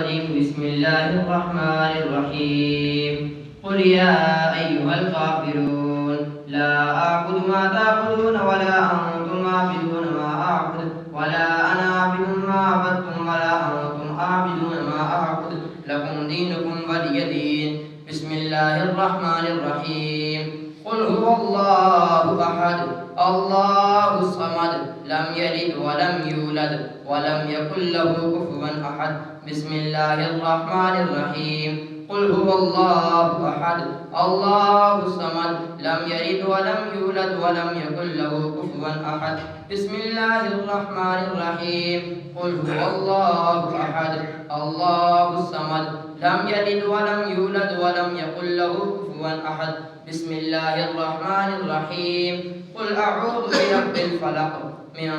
الرجيم. بسم الله الرحمن الرحيم. قل يا أيها الكافرون لا أعبد ما تعبدون ولا أنتم عابدون ما أعبد ولا أنا عابد ما عبدتم ولا أنتم عابدون ما أعبد لكم دينكم ولي دين. بسم الله الرحمن الرحيم. قل هو الله أحد الله الصمد لم يلد ولم يولد ولم يكن له كفوا أحد. بسم الله الرحمن الرحيم. قل هو الله أحد الله الصمد لم يلد ولم يولد ولم يكن له كفوا أحد. بسم الله الرحمن الرحيم. قل هو الله أحد الله الصمد لم يلد ولم يولد ولم يكن له كفوا أحد. بسم الله الرحمن الرحيم. قل أعوذ برب الفلق من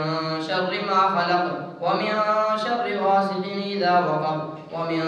شر ما خلق ومن شر غاسق إذا وقب ومن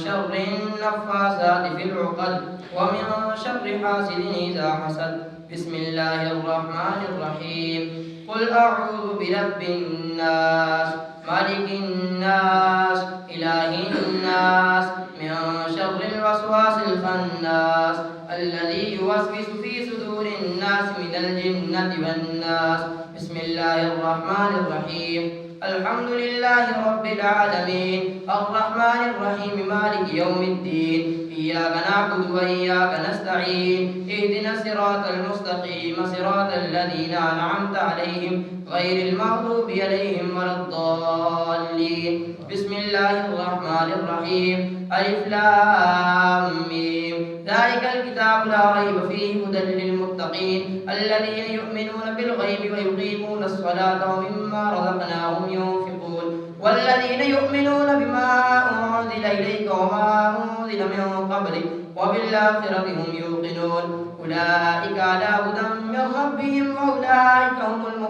شر النفاثات في العقد ومن شر حاسد إذا حسد. بسم الله الرحمن الرحيم. قل أعوذ برب الناس ملك الناس إله الناس من شر الوسواس الخناس الذي يوسوس في صدور الناس من الجنة والناس. بسم الله الرحمن الرحيم. الحمد لله رب العالمين الرحمن الرحيم مالك يوم الدين إياك نعبد وإياك نستعين اهدنا الصراط المستقيم صراط الذين أنعمت عليهم غير المغضوب عليهم ولا الضالين. بسم الله الرحمن الرحيم. ألف لام ميم ذلك الكتاب لا ريب فيه هدى للمتقين الذين يؤمنون بالغيب ويقيمون الصلاة ومما رزقناهم ينفقون والذين يؤمنون بما أنزل إليك وما أنزل من قبلك وبالآخرة هم يوقنون أولئك على هدى من ربهم وأولئك هم المفلحون.